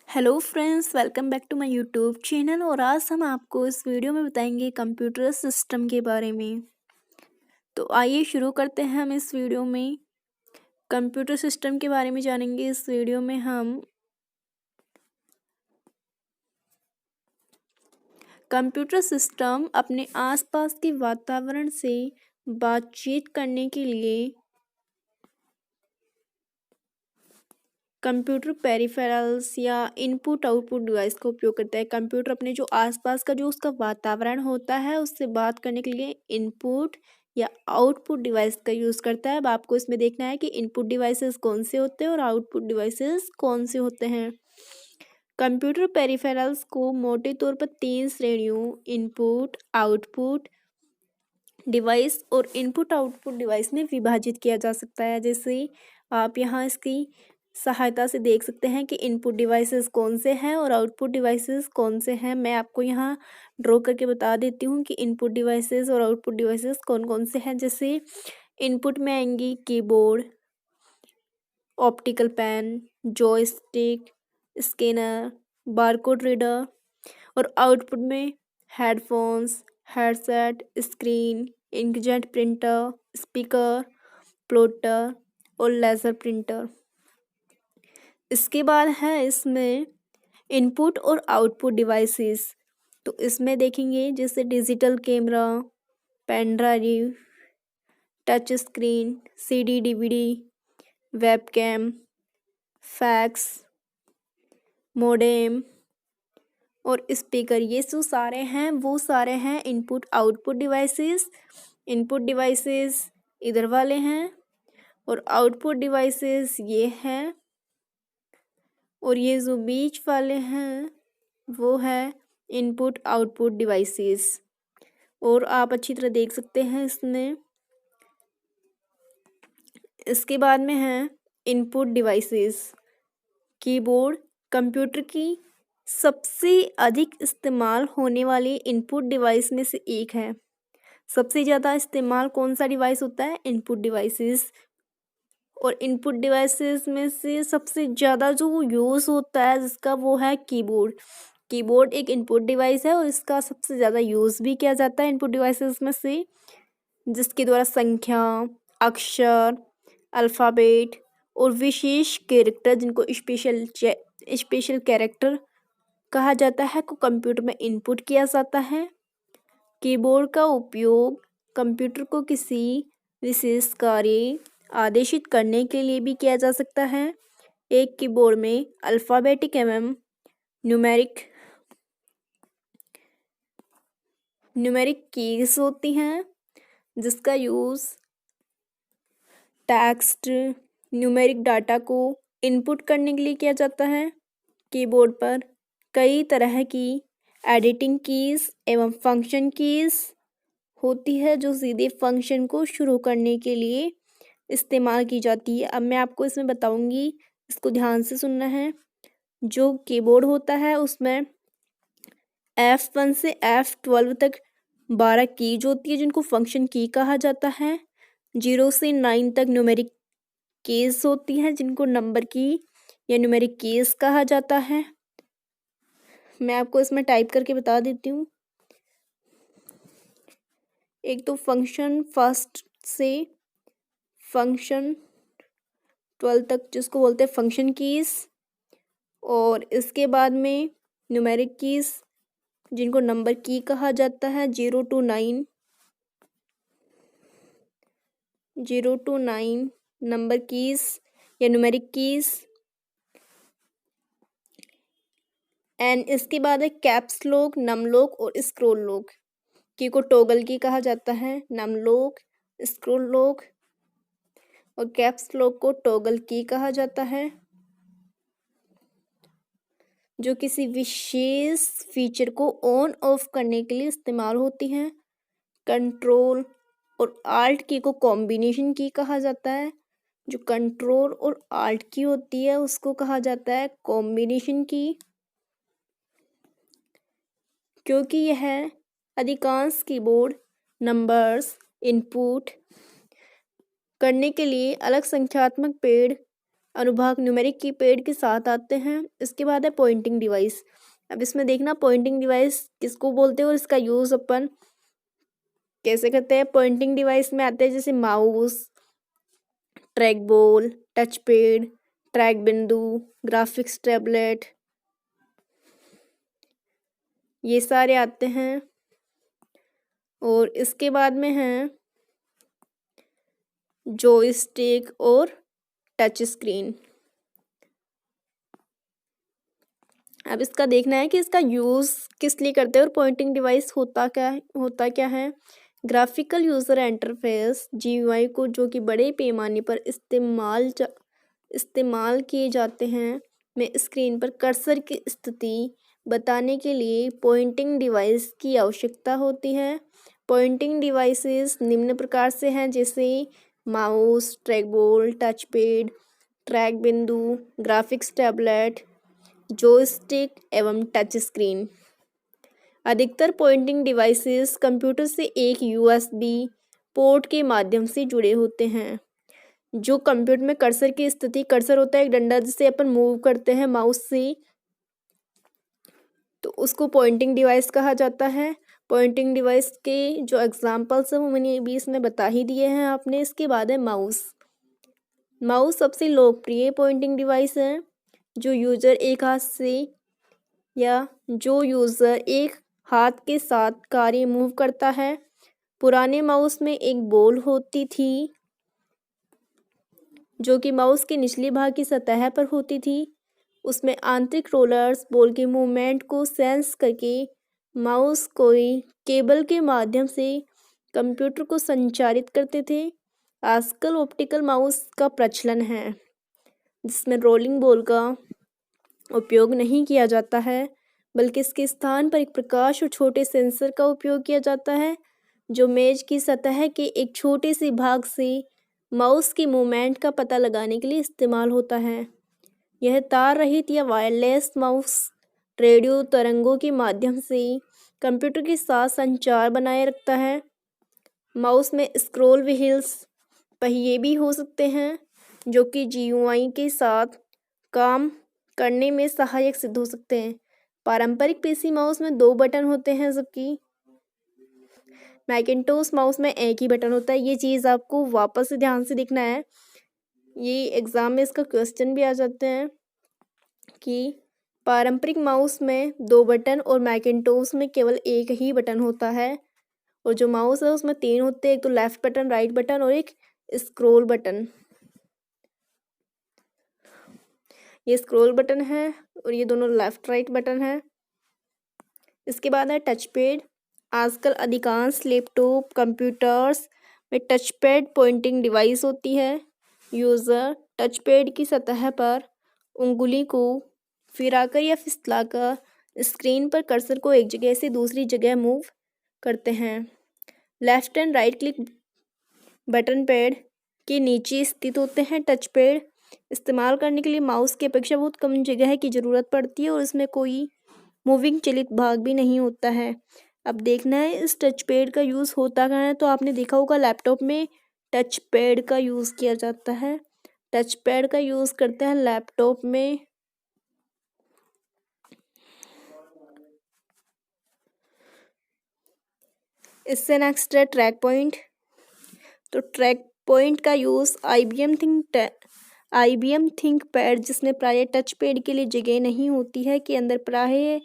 Hello friends, welcome back to my YouTube channel. और आज हम आपको इस वीडियो में बताएंगे कंप्यूटर सिस्टम के बारे में। तो आइए शुरू करते हैं। हम इस वीडियो में कंप्यूटर सिस्टम के बारे में जानेंगे। इस वीडियो में हम कंप्यूटर सिस्टम अपने आसपास के वातावरण से बातचीत करने के लिए कंप्यूटर पेरिफेरल्स या इनपुट आउटपुट डिवाइस का उपयोग करता है। कंप्यूटर अपने जो आसपास का जो उसका वातावरण होता है उससे बात करने के लिए इनपुट या आउटपुट डिवाइस का यूज़ करता है। अब आपको इसमें देखना है कि इनपुट डिवाइसेस कौन से होते हैं और आउटपुट डिवाइसेस कौन से होते हैं। कंप्यूटर पेरिफेरल्स को मोटे तौर पर 3 श्रेणियों इनपुट, आउटपुट डिवाइस और इनपुट आउटपुट डिवाइस में विभाजित किया जा सकता है। जैसे आप यहाँ इसकी सहायता से देख सकते हैं कि इनपुट डिवाइसेस कौन से हैं और आउटपुट डिवाइसेस कौन से हैं। मैं आपको यहाँ ड्रॉ करके बता देती हूँ कि इनपुट डिवाइसेस और आउटपुट डिवाइसेस कौन कौन से हैं। जैसे इनपुट में आएंगी keyboard, optical pen, joystick, scanner, barcode reader. और आउटपुट में headphones, headset, screen, inkjet printer, speaker, plotter और लेज़र प्रिंटर। इसके बाद है इसमें इनपुट और आउटपुट डिवाइसेस। तो इसमें देखेंगे जैसे digital camera, pen drive, touch screen, CD DVD, webcam, fax, modem और स्पीकर। ये जो सारे हैं वो सारे हैं input output devices. Input devices इधर वाले हैं और आउटपुट डिवाइसेस ये हैं और ये जो बीच वाले हैं वो है इनपुट आउटपुट डिवाइसेस। और आप अच्छी तरह देख सकते हैं इसमें। इसके बाद में है इनपुट डिवाइसेस। कीबोर्ड कंप्यूटर की सबसे अधिक इस्तेमाल होने वाली इनपुट डिवाइस में से एक है। सबसे ज़्यादा इस्तेमाल कौन सा डिवाइस होता है? Input devices. और इनपुट डिवाइसेस में से सबसे ज़्यादा जो यूज़ होता है जिसका वो है कीबोर्ड। कीबोर्ड एक इनपुट डिवाइस है और इसका सबसे ज़्यादा यूज़ भी किया जाता है इनपुट डिवाइसेस में से, जिसके द्वारा संख्या, अक्षर, अल्फ़ाबेट और विशेष कैरेक्टर जिनको स्पेशल कैरेक्टर कहा जाता है को कंप्यूटर में इनपुट किया जाता है। कीबोर्ड का उपयोग कंप्यूटर को किसी विशेष कार्य आदेशित करने के लिए भी किया जा सकता है। एक कीबोर्ड में अल्फ़ाबेटिक एवं न्यूमेरिक कीज होती हैं जिसका यूज़ टेक्स्ट, न्यूमेरिक डाटा को इनपुट करने के लिए किया जाता है। कीबोर्ड पर कई तरह की एडिटिंग कीज एवं फंक्शन कीज होती है जो सीधे फंक्शन को शुरू करने के लिए इस्तेमाल की जाती है। अब मैं आपको इसमें बताऊंगी, इसको ध्यान से सुनना है। जो कीबोर्ड होता है उसमें F1 से F12 तक 12 कीज होती है जिनको फंक्शन की कहा जाता है। 0 से 9 तक न्यूमेरिक कीज होती हैं जिनको नंबर की या न्यूमेरिक कीज कहा जाता है। मैं आपको इसमें टाइप करके बता देती हूँ। एक तो फंक्शन फर्स्ट से फंक्शन 12 तक जिसको बोलते हैं फंक्शन कीज, और इसके बाद में न्यूमेरिक कीज जिनको नंबर की कहा जाता है 0 to 9 नंबर कीज या न्यूमेरिक कीज। एंड इसके बाद है कैप्स लॉक, नम लॉक और स्क्रॉल लॉक। की को टॉगल की कहा जाता है, नम लॉक, स्क्रॉल लॉक और कैप्स लॉक को टॉगल की कहा जाता है, जो किसी विशेष फीचर को ऑन ऑफ करने के लिए इस्तेमाल होती हैं। कंट्रोल और आल्ट की को कॉम्बिनेशन की कहा जाता है। जो कंट्रोल और आल्ट की होती है उसको कहा जाता है कॉम्बिनेशन की, क्योंकि यह अधिकांश कीबोर्ड नंबर्स इनपुट करने के लिए अलग संख्यात्मक पेड़ अनुभाग न्यूमेरिक कीपैड के साथ आते हैं। इसके बाद है पॉइंटिंग डिवाइस। अब इसमें देखना पॉइंटिंग डिवाइस किसको बोलते हैं और इसका यूज़ अपन कैसे करते हैं। पॉइंटिंग डिवाइस में आते हैं जैसे mouse, track ball, touch pad, track बिंदु, ग्राफिक्स टैबलेट, ये सारे आते हैं। और इसके बाद में है जॉयस्टिक और टच स्क्रीन। अब इसका देखना है कि इसका यूज़ किस लिए करते हैं और पॉइंटिंग डिवाइस होता क्या है। ग्राफिकल यूज़र इंटरफेस GUI को जो कि बड़े पैमाने पर इस्तेमाल किए जाते हैं में स्क्रीन पर कर्सर की स्थिति बताने के लिए पॉइंटिंग डिवाइस की आवश्यकता होती है। पॉइंटिंग डिवाइसेस निम्न प्रकार से हैं जैसे mouse, track ball, touch pad, track बिंदु, ग्राफिक्स टैबलेट, जॉयस्टिक एवं टच स्क्रीन। अधिकतर पॉइंटिंग डिवाइसेस कंप्यूटर से एक USB पोर्ट के माध्यम से जुड़े होते हैं। जो कंप्यूटर में कर्सर की स्थिति, कर्सर होता है एक डंडा जिसे अपन मूव करते हैं माउस से, तो उसको पॉइंटिंग डिवाइस कहा जाता है। पॉइंटिंग डिवाइस के जो एग्जांपल्स हैं वो मैंने भी इसमें बता ही दिए हैं आपने। इसके बाद है माउस। माउस सबसे लोकप्रिय पॉइंटिंग डिवाइस है जो यूज़र एक हाथ के साथ कार्य मूव करता है। पुराने माउस में एक बॉल होती थी जो कि माउस के निचले भाग की सतह पर होती थी। उसमें आंतरिक रोलर्स बॉल के मूवमेंट को सेंस करके माउस को केबल के माध्यम से कंप्यूटर को संचारित करते थे। आजकल ऑप्टिकल माउस का प्रचलन है जिसमें रोलिंग बॉल का उपयोग नहीं किया जाता है बल्कि इसके स्थान पर एक प्रकाश और छोटे सेंसर का उपयोग किया जाता है जो मेज की सतह के एक छोटे से भाग से माउस की मूवमेंट का पता लगाने के लिए इस्तेमाल होता है। यह तार रहित या वायरलेस माउस रेडियो तरंगों के माध्यम से कंप्यूटर के साथ संचार बनाए रखता है। माउस में स्क्रॉल व्हील्स पहिए भी हो सकते हैं जो कि GUI के साथ काम करने में सहायक सिद्ध हो सकते हैं। पारंपरिक PC माउस में 2 बटन होते हैं जबकि मैकिन्टोश माउस में एक ही बटन होता है। ये चीज़ आपको वापस से ध्यान से देखना है, ये एग्ज़ाम में इसका क्वेश्चन भी आ जाते हैं कि पारंपरिक माउस में 2 बटन और मैकिन्टोश में केवल एक ही बटन होता है। और जो माउस है उसमें 3 होते हैं, एक तो लेफ्ट बटन, राइट बटन और एक स्क्रॉल बटन। ये स्क्रॉल बटन है और ये दोनों लेफ्ट राइट बटन है। इसके बाद है टच पैड। आजकल अधिकांश लैपटॉप कंप्यूटर्स में टच पैड पॉइंटिंग डिवाइस होती है। यूज़र टच पैड की सतह पर उंगली को फिराकर या फिसलाकर स्क्रीन पर कर्सर को एक जगह से दूसरी जगह मूव करते हैं। Left and right click button pad के नीचे स्थित होते हैं। टच पैड इस्तेमाल करने के लिए माउस की अपेक्षा बहुत कम जगह की ज़रूरत पड़ती है और इसमें कोई मूविंग चलित भाग भी नहीं होता है। अब देखना है इस टच पैड का यूज़ होता क्या है। तो आपने देखा होगा लैपटॉप में टच पैड का यूज़ किया जाता है। टच पैड का यूज़ करते हैं लैपटॉप में इससे नेक्स्ट है ट्रैक पॉइंट। तो ट्रैक पॉइंट का यूज़ IBM थिंकपैड जिसमें प्राय टच पैड के लिए जगह नहीं होती है के अंदर प्राय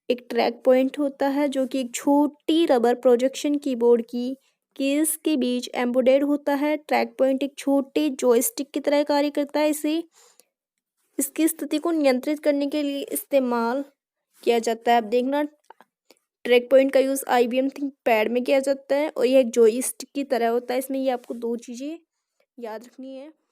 एक ट्रैक पॉइंट होता है जो कि एक छोटी रबर प्रोजेक्शन कीबोर्ड की कीज के बीच एम्बेडेड होता है। ट्रैक पॉइंट एक छोटे जॉयस्टिक की तरह कार्य करता है। इसकी स्थिति को नियंत्रित करने के लिए इस्तेमाल किया जाता है। अब देखना ट्रैक पॉइंट का यूज़ IBM थिंकपैड में किया जाता है और यह एक जॉयस्टिक की तरह होता है। इसमें ये आपको 2 चीज़ें याद रखनी है।